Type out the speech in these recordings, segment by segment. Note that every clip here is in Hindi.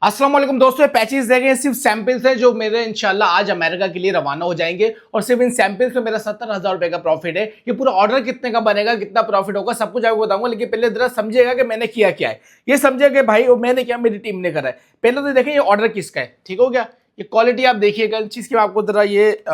अस्सलाम वालेकुम दोस्तों, ये पैचेस देखें सिर्फ सैंपल्स हैं जो मेरे इंशाल्लाह आज अमेरिका के लिए रवाना हो जाएंगे और सिर्फ इन सैंपल्स में मेरा 70,000 रुपए का प्रॉफिट है। ये पूरा ऑर्डर कितने का बनेगा, कितना प्रॉफिट होगा, सब कुछ आपको बताऊंगा। लेकिन पहले जरा समझिएगा कि मैंने किया क्या है। ये समझिएगा कि भाई मैंने क्या, मेरी टीम ने करा है। पहले तो देखें ये ऑर्डर किसका है, ठीक हो गया। ये क्वालिटी आप देखिएगा चीज की, मैं आपको जरा ये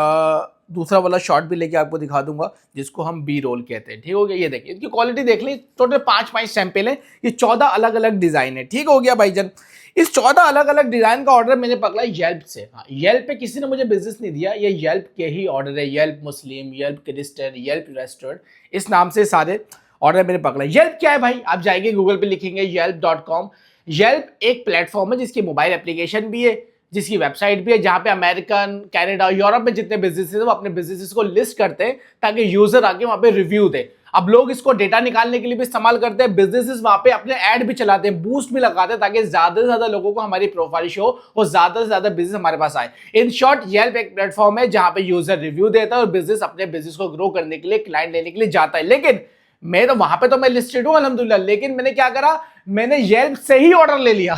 दूसरा वाला शॉट भी लेके आपको दिखा दूंगा जिसको हम बी रोल कहते हैं, ठीक हो गया। ये देखिए इनकी क्वालिटी देख ली। टोटल 5 सैंपल है, ये 14 अलग अलग डिजाइन है, ठीक हो गया भाईजान। इस 14 अलग अलग डिजाइन का ऑर्डर मैंने पकड़ा येल्प से। हाँ, येल्प पे किसी ने मुझे बिजनेस नहीं दिया, ये येल्प के ही ऑर्डर है। येल्प मुस्लिम, येल्प क्रिस्टियन, येल्प रेस्टोरेंट, इस नाम से सारे ऑर्डर मैंने पकड़ा। येल्प क्या है भाई, आप जाएंगे गूगल पे लिखेंगे येल्प.com। येल्प एक प्लेटफॉर्म है जिसकी मोबाइल एप्लीकेशन भी है, जिसकी वेबसाइट भी है, जहां पे अमेरिकन, कनाडा, यूरोप में जितने बिजनेसेस हैं वो अपने बिजनेसेस को लिस्ट करते हैं ताकि यूजर आके वहां पे रिव्यू दे। अब लोग इसको डेटा निकालने के लिए भी इस्तेमाल करते हैं, बिजनेसेस वहां पे अपने ऐड भी चलाते हैं, बूस्ट भी लगाते हैं ताकि ज्यादा से ज्यादा लोगों को हमारी प्रोफाइल शो और ज्यादा से ज्यादा बिजनेस हमारे पास आए। इन शॉर्ट येल्प एक प्लेटफॉर्म है जहां पे यूजर रिव्यू देता है और बिजनेस अपने बिजनेस को ग्रो करने के लिए, क्लाइंट लेने के लिए जाता है। लेकिन मैं तो वहां पे तो मैं लिस्टेड हूं अल्हम्दुलिल्लाह, लेकिन मैंने क्या करा, मैंने येल्प से ही ऑर्डर ले लिया।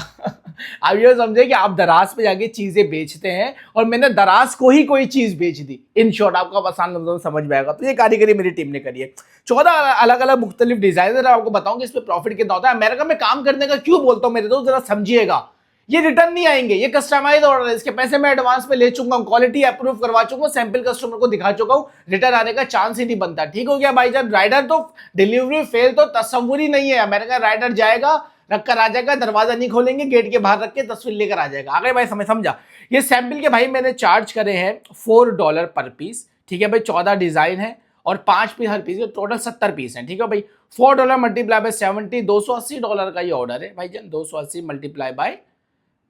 अब ये समझे कि आप दराज पे जाके चीजें बेचते हैं और मैंने दराज को ही कोई चीज बेच दी। इन शॉर्ट आपको आसान लफ्जों समझ में आएगा। तो ये कारीगरी मेरी टीम ने करी है। 14 अलग अलग मुख्तलिफ डिजाइन आपको बताऊंगा इसमें प्रॉफिट कितना होता है। अमेरिका में काम करने का क्यों बोलता हूं मेरे दोस्त, जरा समझिएगा। ये रिटर्न नहीं आएंगे, ये कस्टमाइज ऑर्डर है, इसके पैसे मैं एडवांस में ले चुका हूं, क्वालिटी अप्रूव करवा चुका हूं, सैंपल कस्टमर को दिखा चुका हूं, रिटर्न आने का चांस ही नहीं बनता, ठीक हो गया भाईजान। राइडर तो डिलीवरी फेल तो तस्वुर ही नहीं है। अमेरिका राइडर जाएगा, रखकर आ जाएगा, दरवाजा नहीं खोलेंगे, गेट के बाहर रख के तस्वीर लेकर आ जाएगा। आगे भाई समझा। ये सैंपल के भाई मैंने चार्ज करे हैं $4 पर पीस, ठीक है भाई। 14 डिजाइन है और 5 पीस हर पीस, टोटल 70 पीस है, ठीक है भाई। $4 मल्टीप्लाई बाय 70, $280 का ये ऑर्डर है भाईजान। 280 मल्टीप्लाई बाय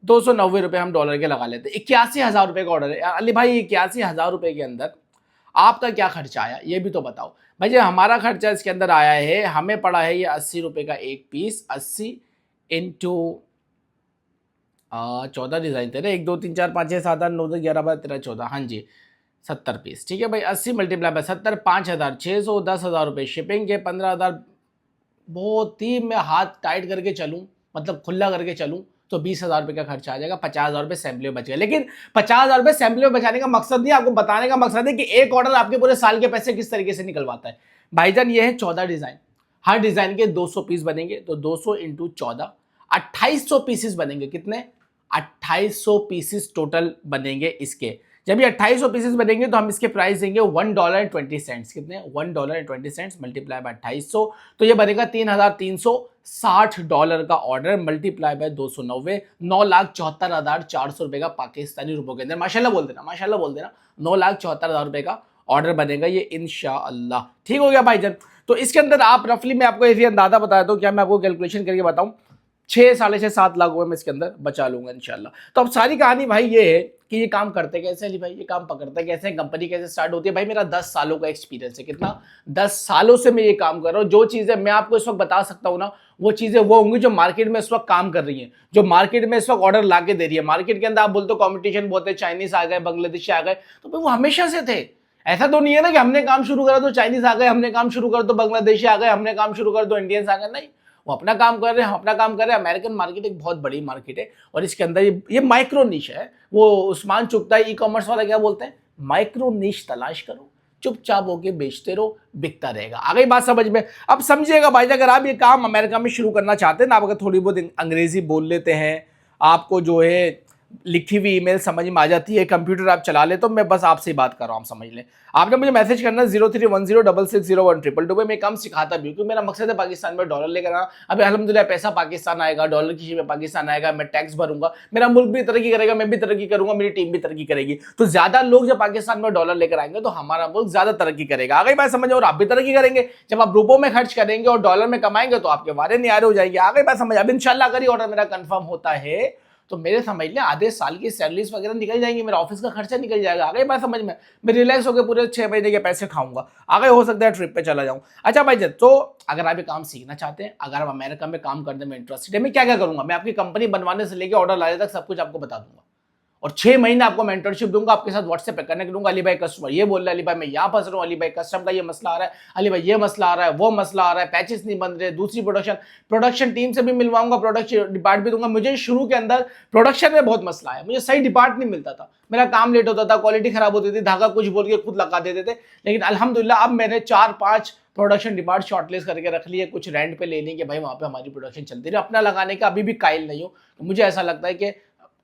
290 रुपए हम डॉलर के लगा लेते हैं। 81,000 रुपए का ऑर्डर है अली भाई। 81,000 रुपए के अंदर आपका क्या खर्चा आया ये भी तो बताओ भाई। जी हमारा खर्चा इसके अंदर आया है, हमें पड़ा है ये 80 रुपए का एक पीस। 80 इंटू 14 डिजाइन थे ना, 1 2 3 4 5 6 7 8 9 10 11 12 13 14, हाँ जी 70 पीस, ठीक है भाई। 80 मल्टीप्लाई बाय 70, 5,600, 10,000 रुपए शिपिंग के, 15,000। बहुत ही मैं हाथ टाइट करके चलूं, मतलब खुला करके चलूं तो 20,000 रुपए का खर्चा आ जाएगा। 50,000 रुपए सैंपल में बच गए। लेकिन 50,000 रुपए सैंपल में बचाने का मकसद नहीं, आपको बताने का मकसद है कि एक ऑर्डर आपके पूरे साल के पैसे किस तरीके से निकलवाता है भाईजान। ये है 14 डिजाइन, हर डिजाइन के 200 पीस बनेंगे, तो 200 इंटू 14, 2800 पीसेस बनेंगे। कितने? 2800 पीसेस टोटल बनेंगे इसके। जब ये 2800 पीसेस बनेंगे तो हम इसके प्राइस देंगे $1.20। कितने? $1.20 मल्टीप्लाई बाय 2800, तो ये बनेगा $3,360 का ऑर्डर मल्टीप्लाई बाय 290, 9,74,400 रुपए का पाकिस्तानी रुपयों के अंदर। माशाल्लाह बोल देना, माशाल्लाह बोल देना। 9,74,000 रुपए का ऑर्डर बनेगा ये इंशाअल्लाह, ठीक हो गया भाईजान। तो इसके अंदर आप रफली, मैं आपको ऐसी अंदाजा बताया तो क्या मैं आपको कैलकुलेशन करके बताऊं, 6 साढ़े 6 7 लाख रुपए में इसके अंदर बचा लूंगा इंशाल्लाह। तो अब सारी कहानी भाई ये है कि ये काम करते कैसे अली भाई, ये काम पकड़ते कैसे, कंपनी कैसे स्टार्ट होती है भाई। मेरा 10 सालों का एक्सपीरियंस है। कितना? 10 सालों से मैं ये काम कर रहा हूँ। जो चीजें मैं आपको इस वक्त बता सकता हूँ ना, वो चीजें वो होंगी जो मार्केट में इस वक्त काम कर रही है, जो मार्केट में इस वक्त ऑर्डर ला के दे रही है। मार्केट के अंदर आप बोलते हो कॉम्पिटिशन बहुत है, चाइनीज आ गए, बांग्लादेशी आ गए, तो भाई वो हमेशा से थे। ऐसा तो नहीं है ना कि हमने काम शुरू करा तो चाइनीज आ गए, हमने काम शुरू करा तो बांग्लादेशी आ गए, हमने काम शुरू करा तो इंडियंस आ गए। नहीं, वो अपना काम कर रहे हैं, हम अपना काम कर रहे हैं। अमेरिकन मार्केट एक बहुत बड़ी मार्केट है और इसके अंदर ये माइक्रो निश है। वो उस्मान चुगता है ई कॉमर्स वाला क्या बोलते हैं, माइक्रो निश तलाश करो, चुपचाप होके बेचते रहो, बिकता रहेगा। आ गई बात समझ में? अब समझिएगा भाई, अगर आप ये काम अमेरिका में शुरू करना चाहते हैं ना, आप अगर थोड़ी बहुत अंग्रेजी बोल लेते हैं, आपको जो है लिखी हुई ईमेल समझ में आ जाती है, कंप्यूटर आप चला ले, तो मैं बस आपसे बात कर रहा हूँ, आप समझ लें। आपने मुझे मैसेज करना 0310660122। मैं काम सिखाता भी हूँ क्योंकि मेरा मकसद है पाकिस्तान में डॉलर लेकर आना। अभी अल्हम्दुलिल्लाह पैसा पाकिस्तान आएगा, डॉलर की में पाकिस्तान आएगा, मैं टैक्स भरूंगा, मेरा मुल्क भी तरक्की करेगा, मैं भी तरक्की करूंगा, मेरी टीम भी तरक्की करेगी। तो ज्यादा लोग जब पाकिस्तान में डॉलर लेकर आएंगे तो हमारा मुल्क ज्यादा तरक्की करेगा। आगे बात समझ, और आप भी तरक्की करेंगे। जब आप रुपयों में खर्च करेंगे और डॉलर में कमाएंगे तो आपके वारे न्यारे हो जाएंगे। आगे बात समझ। अब इंशाल्लाह अगर ये ऑर्डर मेरा कंफर्म होता है तो मेरे समझ लें आधे साल की सैलरीज वगैरह निकल जाएंगी, मेरा ऑफिस का खर्चा निकल जाएगा। आगे बात समझ में, मैं रिलैक्स होकर पूरे 6 महीने के पैसे खाऊंगा। आगे हो सकता है ट्रिप पे चला जाऊं। अच्छा भाई जब, तो अगर आप ये काम सीखना चाहते हैं, अगर आप अमेरिका में काम करने में इंटरेस्टेड है, मैं क्या क्या करूंगा, मैं आपकी कंपनी बनवाने से लेकर ऑर्डर लाने तक सब कुछ आपको बता दूंगा। और 6 महीने आपको मेंटरशिप दूंगा, आपके साथ व्हाट्सएप पे कनेक्ट दूंगा। अली भाई कस्टमर ये बोल रहा है, अली भाई मैं यहाँ फंस रहा हूँ, अली भाई कस्टमर का ये मसला आ रहा है, अली भाई ये मसला आ रहा है, वो मसला आ रहा है, पैचेस नहीं बन रहे, दूसरी प्रोडक्शन टीम से भी मिलवाऊंगा, प्रोडक्शन डिपार्ट भी दूंगा। मुझे शुरू के अंदर प्रोडक्शन में बहुत मसला है, मुझे सही डिपार्ट नहीं मिलता था, मेरा काम लेट होता था, क्वालिटी खराब होती थी, धागा कुछ बोल के खुद लगा देते थे। लेकिन अल्हम्दुलिल्लाह अब मैंने 4-5 प्रोडक्शन डिपार्ट शॉर्टलिस्ट करके रख लिए, कुछ रेंट पे ले लेंगे भाई, वहां पे हमारी प्रोडक्शन चलती रही। अपना लगाने का अभी भी कायल नहीं हूं, तो मुझे ऐसा लगता है कि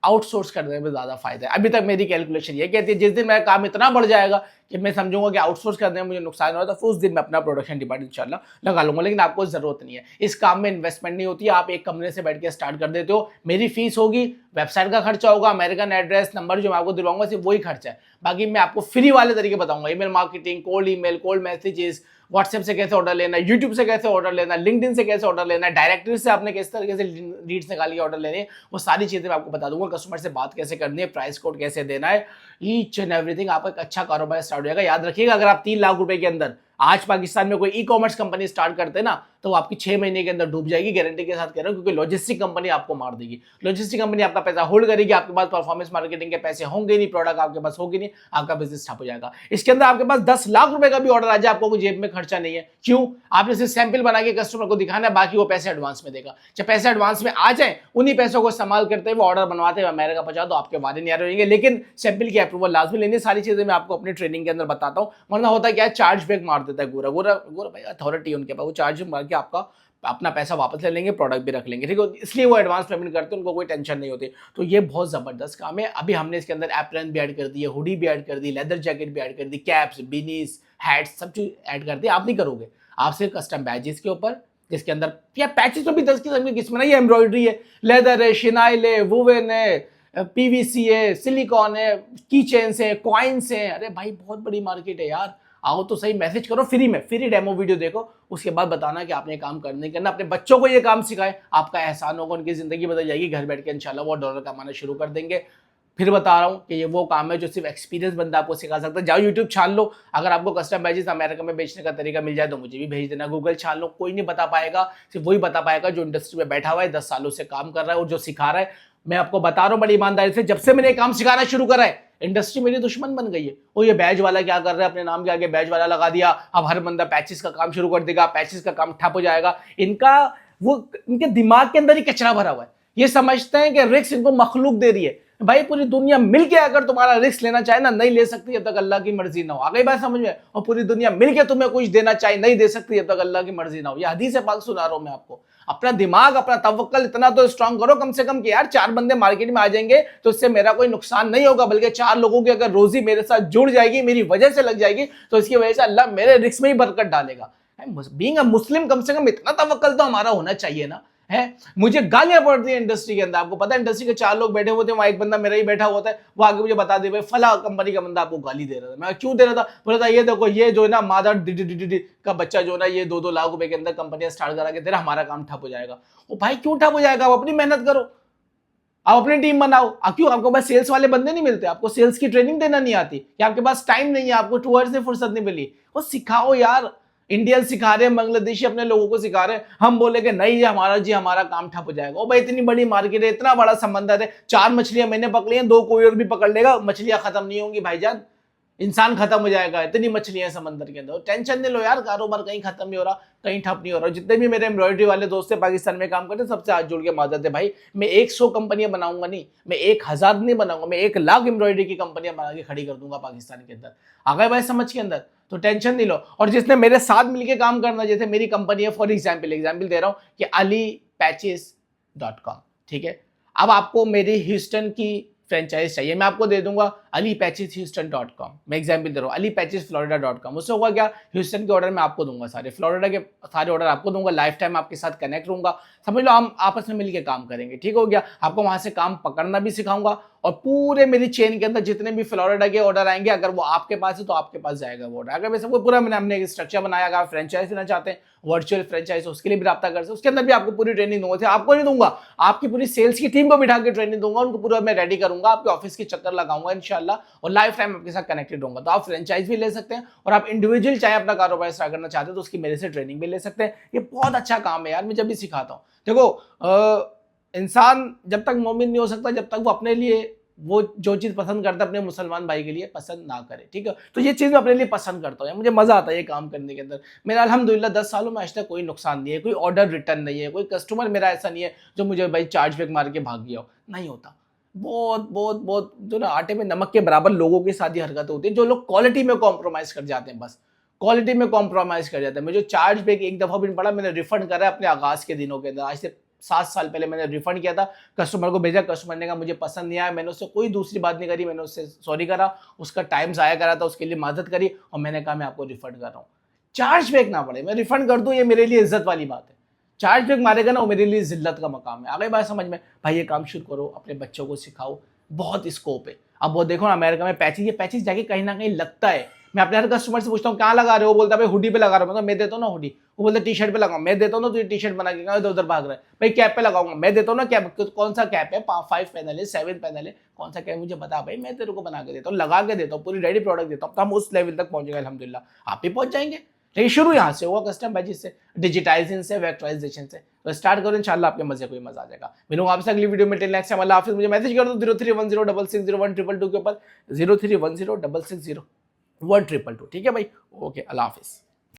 आउटसोर्स करने में ज्यादा फायदा है। अभी तक मेरी कैलकुलेशन ये कहती है जिस दिन मेरा काम इतना बढ़ जाएगा कि मैं समझूंगा कि आउटसोर्स करने में मुझे नुकसान हो रहा है, तो उस दिन मैं अपना प्रोडक्शन डिपार्टमेंट इंशाल्लाह लगा लूंगा। लेकिन आपको जरूरत नहीं है, इस काम में इन्वेस्टमेंट नहीं होती है, आप एक कमरे से बैठ के स्टार्ट कर देते हो। मेरी फीस होगी, वेबसाइट का खर्चा होगा, अमेरिकन एड्रेस नंबर जो मैं आपको दिलवाऊंगा सिर्फ वही खर्चा है। बाकी मैं आपको फ्री वाले तरीके बताऊंगा, email marketing, cold email, cold messages, WhatsApp से कैसे ऑर्डर लेना है, यूट्यूब से कैसे ऑर्डर लेना है, लिंक्डइन से कैसे ऑर्डर लेना है, डायरेक्टरी से आपने किस तरीके से लीड्स निकाल के ऑर्डर लेने हैं, वो सारी चीजें मैं आपको बता दूंगा। कस्टमर से बात कैसे करनी है, प्राइस कोड कैसे देना है, ईच एंड एवरीथिंग। आपका एक अच्छा कारोबार स्टार्ट हो जाएगा। याद रखिएगा, अगर आप 3 लाख रुपए के अंदर आज पाकिस्तान में कोई ई कॉमर्स कंपनी स्टार्ट करते हैं ना, तो वो आपकी 6 महीने के अंदर डूब जाएगी, गारंटी के साथ कह रहा हूं, क्योंकि लॉजिस्टिक कंपनी आपको मार देगी। लॉजिस्टिक कंपनी आपका पैसा होल्ड करेगी, आपके पास परफॉर्मेंस मार्केटिंग के पैसे होंगे नहीं, प्रोडक्ट आपके पास होगी नहीं, आपका बिजनेस ठप हो जाएगा। इसके अंदर आपके पास 10 लाख रुपए का भी ऑर्डर आ जाए, आपको कोई जेब में खर्चा नहीं है। क्यों? आपने सिर्फ सैंपल बना के कस्टमर को दिखाना है, बाकी वो पैसे एडवांस में देगा। जब पैसे एडवांस में आ जाए, उन्हीं पैसों को इस्तेमाल करते हुए ऑर्डर बनवाते हुए अमेरिका पहुंचा दो, आपके वादे नहीं आ रहेंगे। लेकिन सैंपल की अप्रूवल लाजमी लेनी, सारी चीजें मैं आपको अपनी ट्रेनिंग के अंदर बताता हूं। वरना होता क्या है, चार्ज बैक मार देता है गोरा गोरा गोरा भाई, अथॉरिटी उनके पास, वो चार्ज मार के आपका अपना पैसा वापस ले लेंगे, प्रोडक्ट भी रख लेंगे, ठीक है। इसलिए वो एडवांस पेमेंट करते हैं, उनको कोई टेंशन नहीं होती। तो ये बहुत जबरदस्त काम है। अभी हमने इसके अंदर एप्रन भी ऐड कर दी है, हुडी भी ऐड कर दी, लेदर जैकेट भी ऐड कर दी, कैप्स, बिनीस, हैट्स, सब चीज ऐड कर दी। आप नहीं करोगे, आप सिर्फ कस्टम बैजेस के ऊपर, जिसके अंदर या पैचेस तो भी 10 किस्म की किस्म है, ये एम्ब्रॉयडरी है, लेदर है, शिनाइल है, वुवेन है, पीवीसी है, सिलिकॉन है, की चेन्स है, कॉइन्स है। अरे भाई बहुत बड़ी मार्केट है यार, आओ तो सही, मैसेज करो फ्री में, फ्री डेमो वीडियो देखो, उसके बाद बताना कि आपने काम करने करना, अपने बच्चों को ये काम सिखाए, आपका एहसान होगा, उनकी जिंदगी बदल जाएगी। घर बैठ के इंशाल्लाह वो डॉलर कमाना शुरू कर देंगे। फिर बता रहा हूँ कि ये वो काम है जो सिर्फ एक्सपीरियंस बंदा आपको सिखा सकता है। जाओ यूट्यूब छान लो, अगर आपको कस्टम बैजेस अमेरिका में बेचने का तरीका मिल जाए तो मुझे भी भेज देना। गूगल छान लो, कोई नहीं बता पाएगा, सिर्फ वही बता पाएगा जो इंडस्ट्री में बैठा हुआ है, 10 सालों से काम कर रहा है और जो सिखा रहा है। मैं आपको बता रहा हूँ बड़ी ईमानदारी से, जब से मैंने काम सिखाना शुरू करा है, इंडस्ट्री मेरी दुश्मन बन गई है। वो ये बैज वाला क्या कर रहा है, अपने नाम के आगे बैज वाला लगा दिया, अब हर बंदा पैचेस का काम शुरू कर देगा, पैचेस का काम ठप हो जाएगा। इनके दिमाग के अंदर ही कचरा भरा हुआ है। ये समझते हैं कि रिस्क इनको मखलूक दे रही है। भाई पूरी दुनिया मिलके अगर तुम्हारा रिस्क लेना चाहे ना, नहीं ले सकती जब तक अल्लाह की मर्जी ना हो। आ गई बात समझ में? और पूरी दुनिया मिलके तुम्हें कुछ देना चाहे, नहीं दे सकती जब तक अल्लाह की मर्जी ना हो। ये हदीस पाक सुना रहा हूं मैं आपको। अपना दिमाग, अपना तवक्कल इतना तो स्ट्रांग करो कम से कम कि यार 4 बंदे मार्केट में आ जाएंगे तो इससे मेरा कोई नुकसान नहीं होगा, बल्कि 4 लोगों की अगर रोजी मेरे साथ जुड़ जाएगी, मेरी वजह से लग जाएगी, तो इसकी वजह से अल्लाह मेरे रिस्क में ही बरकत डालेगा। बीइंग अ मुस्लिम कम से कम इतना तवक्कल तो हमारा होना चाहिए ना। है, मुझे गालियां पड़ती है इंडस्ट्री के अंदर। आपको पता है इंडस्ट्री के 4 लोग बैठे होते हैं, वहां एक बंदा मेरा ही बैठा होता है, वो आगे मुझे बता दे भाई फला कंपनी का बंदा आपको गाली दे रहा था। मैं क्यों दे रहा था? बोला था ये देखो, ये जो है ना मादर का बच्चा जो है ना, ये 2-2 लाख रुपए के अंदर कंपनियां स्टार्ट करा के दे रहा, हमारा काम ठप हो जाएगा। वो भाई क्यों ठप हो जाएगा? आप अपनी मेहनत करो, आप अपनी टीम बनाओ। क्यों आपको बस सेल्स वाले बंदे नहीं मिलते? आपको सेल्स की ट्रेनिंग देना नहीं आती, या आपके पास टाइम नहीं है, आपको 2 आवर्स से फुर्सत नहीं मिली? वो सिखाओ यार। इंडियन सिखा रहे हैं, बांग्लादेशी अपने लोगों को सिखा रहे हैं, हम बोले कि नहीं जी हमारा काम ठप हो जाएगा। ओ भाई इतनी बड़ी मार्केट है, इतना बड़ा समंदर है, 4 मछलियां मैंने पकड़ी हैं, 2 कोई और भी पकड़ लेगा, मछलियां खत्म नहीं होंगी भाईजान, इंसान खत्म हो जाएगा। इतनी मछलियां समंदर के अंदर, टेंशन नहीं लो यार, कारोबार कहीं खत्म नहीं हो रहा, कहीं ठप नहीं हो रहा। जितने भी मेरे एम्ब्रॉयडरी वाले दोस्त है पाकिस्तान में काम करते हैं, सबसे हाथ जोड़ के माजत है भाई, मैं 100 कंपनियां बनाऊंगा नहीं, मैं 1000 नहीं बनाऊंगा, मैं 1 लाख एम्ब्रॉयडरी की कंपनियां बना के खड़ी कर दूंगा पाकिस्तान के अंदर। आ गए भाई समझ के अंदर? तो टेंशन नहीं लो। और जिसने मेरे साथ मिलकर काम करना, जैसे मेरी कंपनी है, फॉर एग्जाम्पल दे रहा हूं कि alipatches.com, ठीक है। अब आपको मेरी ह्यूस्टन की फ्रेंचाइज चाहिए, मैं आपको दे दूंगा alipatcheshouston.com। मैं एग्जाम्पल दे रहा हूँ, alipatchesflorida.com। उससे होगा क्या, ह्यूस्टन के ऑर्डर मैं आपको दूंगा सारे, फ्लोरिडा के सारे ऑर्डर आपको दूंगा, लाइफ टाइम आपके साथ कनेक्ट रहूंगा। समझ लो हम आपस में मिलकर काम करेंगे, ठीक हो गया। आपको वहां से काम पकड़ना भी सिखाऊंगा, और पूरे मेरी चेन के अंदर जितने भी फ्लोरिडा के ऑर्डर आएंगे, अगर वो आपके पास है तो आपके पास जाएगा वो ऑर्डर। अगर वैसे वो पूरा हमने एक स्ट्रक्चर बनाया, अगर आप फ्रेंचाइज देना चाहते हैं, वर्चुअल फ्रेंचाइज, उसके लिए भी रब्ता कर सकते हैं। उसके अंदर भी आपको पूरी ट्रेनिंग दूंगा, आपको नहीं दूंगा, आपकी पूरी सेल्स की टीम को बिठा के ट्रेनिंग दूंगा, उनको पूरा मैं रेडी करूंगा, आपके ऑफिस के चक्कर लगाऊंगा इंशाल्लाह, और लाइफ टाइम आपके साथ कनेक्टेड रहूंगा। तो आप फ्रेंचाइज भी ले सकते हैं, और आप इंडिविजुअल चाहे अपना कारोबार स्टार्ट करना चाहते हैं तो उसकी मेरे से ट्रेनिंग भी ले सकते हैं। ये बहुत अच्छा काम है यार, मैं जब भी सिखाता हूँ। देखो इंसान जब तक मोमिन नहीं हो सकता जब तक वो अपने लिए वो जो चीज़ पसंद करता है अपने मुसलमान भाई के लिए पसंद ना करे, ठीक है। तो ये चीज़ मैं अपने लिए पसंद करता हूँ, मुझे मज़ा आता है ये काम करने के अंदर। मेरा अल्हम्दुलिल्लाह 10 सालों में आज तक कोई नुकसान नहीं है, कोई ऑर्डर रिटर्न नहीं है, कोई कस्टमर मेरा ऐसा नहीं है जो मुझे भाई चार्ज बैक मार के भाग गया हो, नहीं होता। बहुत बहुत बहुत जो ना आटे में नमक के बराबर लोगों के साथ ही हरकतें होती है, जो लोग क्वालिटी में कॉम्प्रोमाइज कर जाते हैं, बस क्वालिटी में कॉम्प्रोमाइज कर जाते हैं। मैं जो चार्ज बैक एक दफ़ा भी नहीं पड़ा, मैंने रिफंड करा है अपने आगाज़ के दिनों के अंदर। आज से 7 साल पहले मैंने रिफंड किया था, कस्टमर को भेजा, कस्टमर ने कहा मुझे पसंद नहीं आया, मैंने उससे कोई दूसरी बात नहीं करी, मैंने उससे सॉरी करा, उसका टाइम ज़ाया करा था, उसके लिए मदद करी और मैंने कहा मैं आपको रिफंड कर रहा हूँ। चार्ज बैक ना पड़े, मैं रिफंड कर दूँ, ये मेरे लिए इज्जत वाली बात है। चार्ज बैक मारेगा ना, वो मेरे लिए जिल्लत का मकाम है। आ गई बात समझ में? भाई ये काम शुरू करो, अपने बच्चों को सिखाओ, बहुत स्कोप है। अब वो देखो ना अमेरिका में पैचेज, ये पैचेज जाके कहीं ना कहीं लगता है। मैं अपने हर कस्टमर से पूछता हूँ कहाँ लगा रहे हो, बोलता है भाई हुडी पे लगा रहा हूँ, मैं देता हूँ ना हुडी। वो बोलता है टी शर्ट पे लगाऊँ, मैं देता हूँ ना, तो टी शर्ट बना के इधर उधर भाग रहा है। भाई कैप पे लगाऊंगा, मैं देता हूँ ना कैप, कौन सा कैप है, 5 पैनल है, 7 पैनल है, कौन सा कैप मुझे बता भाई, मैं तेरे को बना के देता हूँ, लगा के देता हूँ, पूरी रेडी प्रोडक्ट देता हूँ। तो हम उस लेवल तक पहुंचेंगे अल्हम्दुलिल्लाह, आप भी पहुंच जाएंगे। लेकिन शुरू यहाँ से हुआ, कस्टम बैचेस से, डिजिटाइजेशन से, वेक्टराइजेशन से। तो स्टार्ट करो, इंशाल्लाह आपके मजे को ही मजा आ जाएगा। मिलूंगा आपसे अगली वीडियो में, टिल नेक्स्ट टाइम, अल्लाह हाफिज़। मुझे मैसेज कर दो 0310660122 के ऊपर, 0310660122, ठीक है भाई। ओके, अल्लाह हाफिज़।